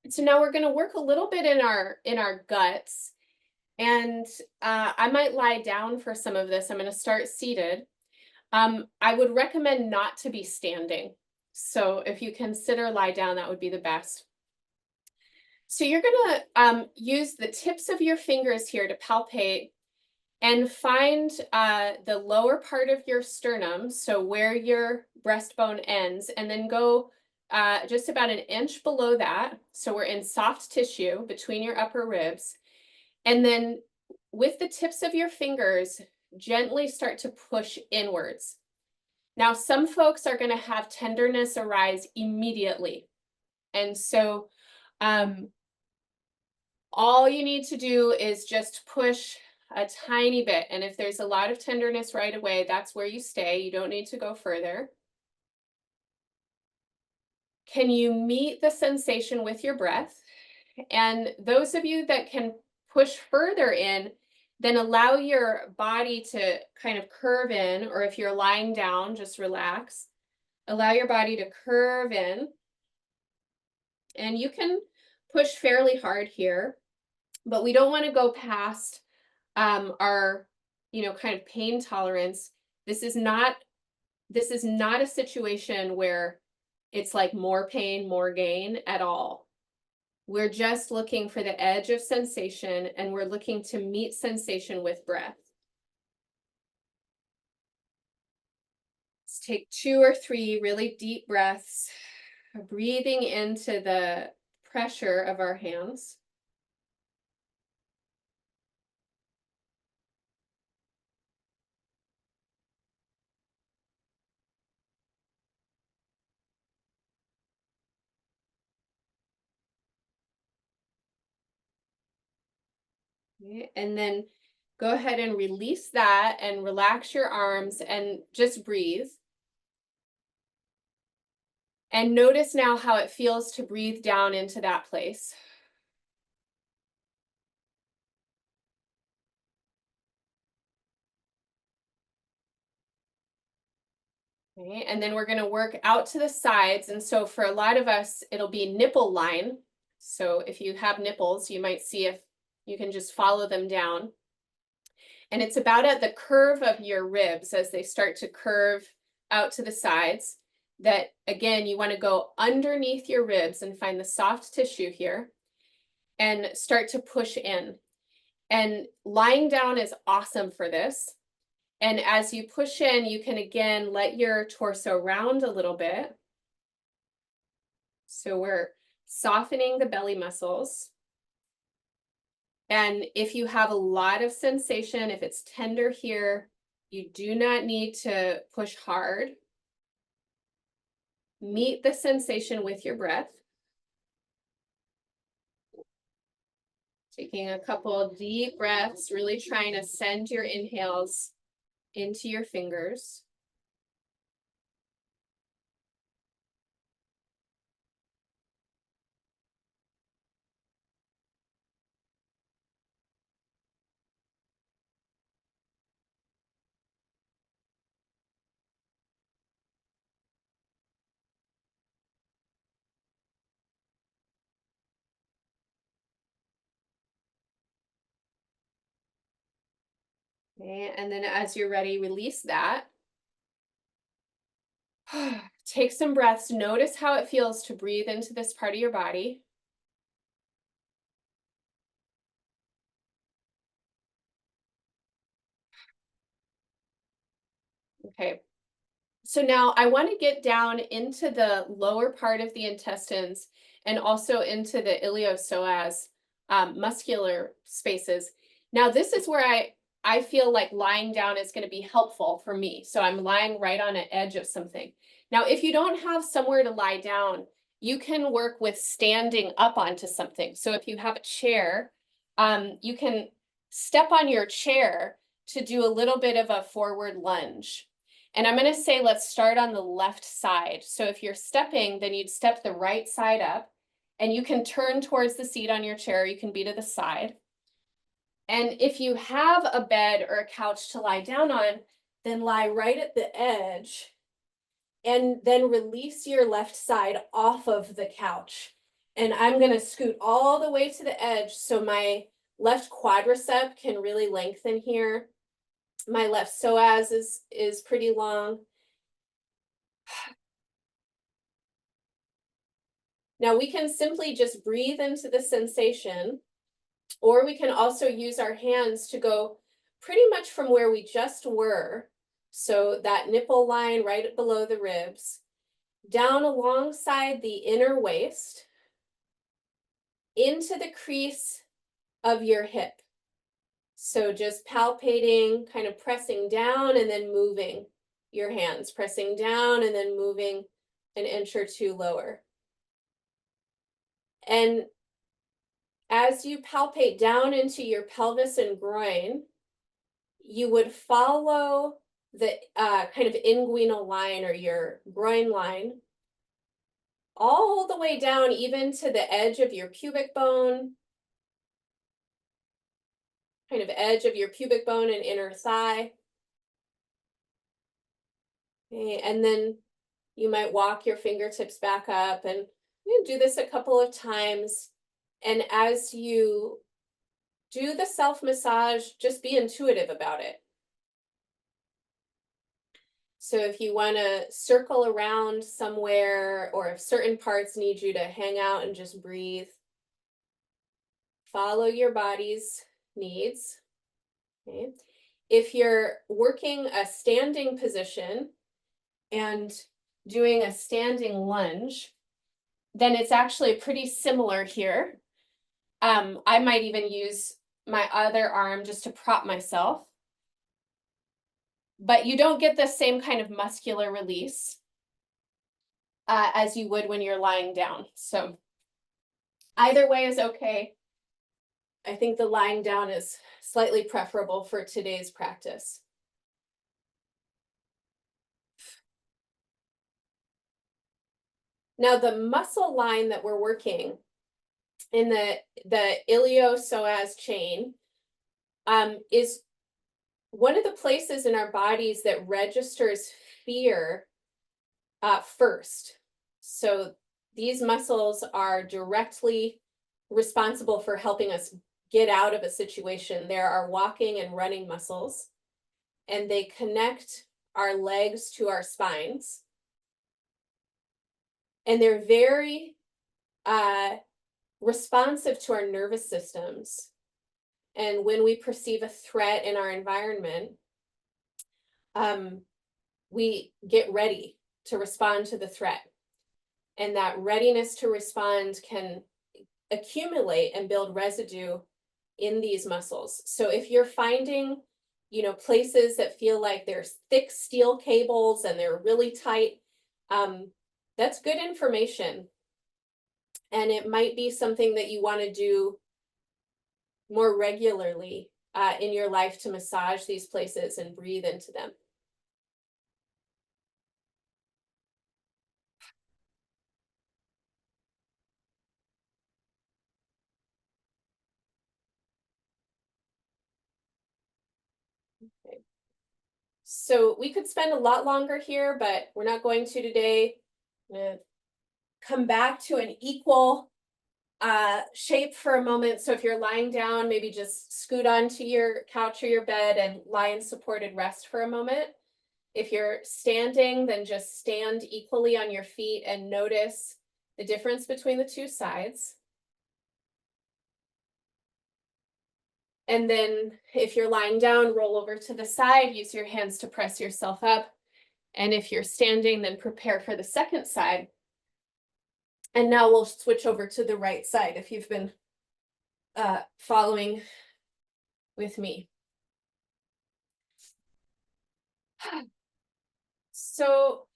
So now we're going to work a little bit in our guts, and I might lie down for some of this. I'm going to start seated. I would recommend not to be standing. So if you consider lie down, that would be the best. So you're going to use the tips of your fingers here to palpate and find the lower part of your sternum, so where your breastbone ends, and then go just about an inch below that. So we're in soft tissue between your upper ribs. And then with the tips of your fingers, gently start to push inwards. Now, some folks are going to have tenderness arise immediately. And so all you need to do is just push a tiny bit. And if there's a lot of tenderness right away, that's where you stay. You don't need to go further. Can you meet the sensation with your breath? And those of you that can push further in, then allow your body to kind of curve in, or if you're lying down, just relax. Allow your body to curve in. And you can push fairly hard here, but we don't want to go past our, kind of pain tolerance. This is not a situation where it's like more pain, more gain at all. We're just looking for the edge of sensation, and we're looking to meet sensation with breath. Let's take 2 or 3 really deep breaths, breathing into the pressure of our hands. Okay, and then go ahead and release that and relax your arms and just breathe. And notice now how it feels to breathe down into that place. Okay, and then we're going to work out to the sides. And so for a lot of us, it'll be nipple line. So if you have nipples, you might see if you can just follow them down. And it's about at the curve of your ribs as they start to curve out to the sides, that again, you want to go underneath your ribs and find the soft tissue here and start to push in. And lying down is awesome for this. And as you push in, you can again let your torso round a little bit. So we're softening the belly muscles. And if you have a lot of sensation, if it's tender here, you do not need to push hard. Meet the sensation with your breath. Taking a couple deep breaths, really trying to send your inhales into your fingers. Okay, and then as you're ready, release that. Take some breaths. Notice how it feels to breathe into this part of your body. Okay. So now I want to get down into the lower part of the intestines and also into the iliopsoas, muscular spaces. Now this is where I feel like lying down is going to be helpful for me. So I'm lying right on an edge of something. Now, if you don't have somewhere to lie down, you can work with standing up onto something. So if you have a chair, you can step on your chair to do a little bit of a forward lunge. And I'm going to say, let's start on the left side. So if you're stepping, then you'd step the right side up, and you can turn towards the seat on your chair. You can be to the side. And if you have a bed or a couch to lie down on, then lie right at the edge, and then release your left side off of the couch. And I'm going to scoot all the way to the edge so my left quadricep can really lengthen here. My left psoas is pretty long. Now we can simply just breathe into the sensation, or we can also use our hands to go pretty much from where we just were. So that nipple line right below the ribs, down alongside the inner waist, into the crease of your hip. So just palpating, kind of pressing down and then moving your hands, pressing down and then moving an inch or two lower. And as you palpate down into your pelvis and groin, you would follow the kind of inguinal line or your groin line all the way down even to the edge of your pubic bone, kind of edge of your pubic bone and inner thigh. Okay, and then you might walk your fingertips back up, and you do this a couple of times. And as you do the self-massage, just be intuitive about it. So if you want to circle around somewhere, or if certain parts need you to hang out and just breathe, follow your body's needs. Okay. If you're working a standing position and doing a standing lunge, then it's actually pretty similar here. I might even use my other arm just to prop myself. But you don't get the same kind of muscular release as you would when you're lying down. So either way is okay. I think the lying down is slightly preferable for today's practice. Now the muscle line that we're working in the ilio-psoas chain is one of the places in our bodies that registers fear first. So these muscles are directly responsible for helping us get out of a situation. There are walking and running muscles, and they connect our legs to our spines. And they're very responsive to our nervous systems. And when we perceive a threat in our environment, we get ready to respond to the threat. And that readiness to respond can accumulate and build residue in these muscles. So if you're finding, places that feel like there's thick steel cables and they're really tight, that's good information. And it might be something that you want to do more regularly in your life to massage these places and breathe into them. Okay. So we could spend a lot longer here, but we're not going to today. I'm going to come back to an equal shape for a moment. So if you're lying down, maybe just scoot onto your couch or your bed and lie in supported rest for a moment. If you're standing, then just stand equally on your feet and notice the difference between the two sides. And then if you're lying down, roll over to the side, use your hands to press yourself up. And if you're standing, then prepare for the second side. And now we'll switch over to the right side if you've been following with me. So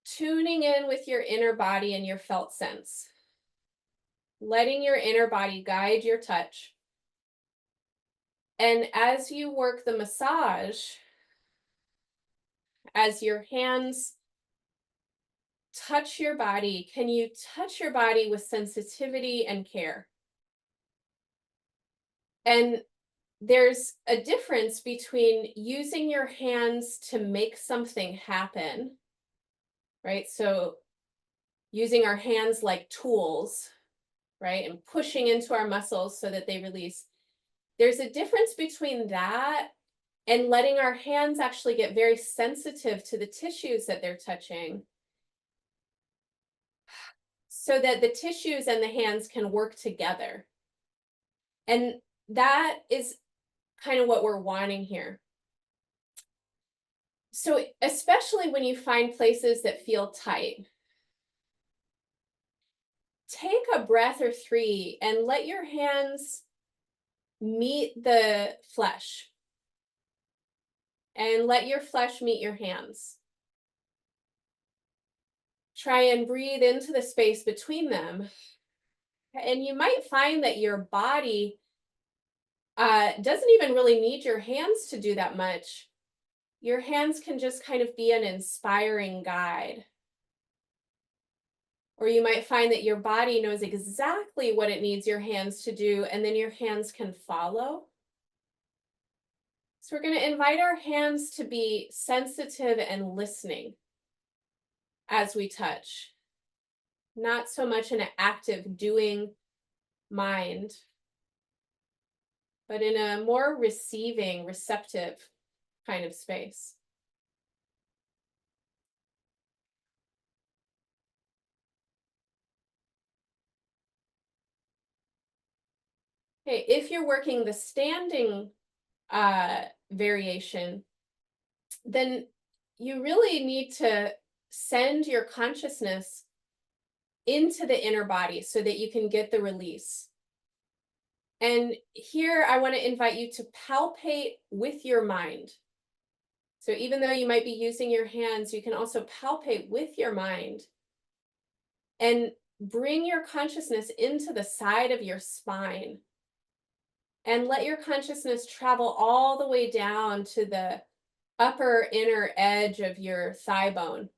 tuning in with your inner body and your felt sense. Letting your inner body guide your touch. And as you work the massage, as your hands touch your body, can you touch your body with sensitivity and care? And there's a difference between using your hands to make something happen, right? So using our hands like tools, right? And pushing into our muscles so that they release. There's a difference between that and letting our hands actually get very sensitive to the tissues that they're touching so that the tissues and the hands can work together. And that is kind of what we're wanting here. So, especially when you find places that feel tight, take a breath or three and let your hands meet the flesh and let your flesh meet your hands. Try and breathe into the space between them. And you might find that your body doesn't even really need your hands to do that much. Your hands can just kind of be an inspiring guide. Or you might find that your body knows exactly what it needs your hands to do, and then your hands can follow. So we're going to invite our hands to be sensitive and listening as we touch. Not so much in an active doing mind, but in a more receiving, receptive kind of space. Okay, if you're working the standing variation, then you really need to send your consciousness into the inner body so that you can get the release. And here I want to invite you to palpate with your mind. So even though you might be using your hands, you can also palpate with your mind and bring your consciousness into the side of your spine. And let your consciousness travel all the way down to the upper inner edge of your thigh bone.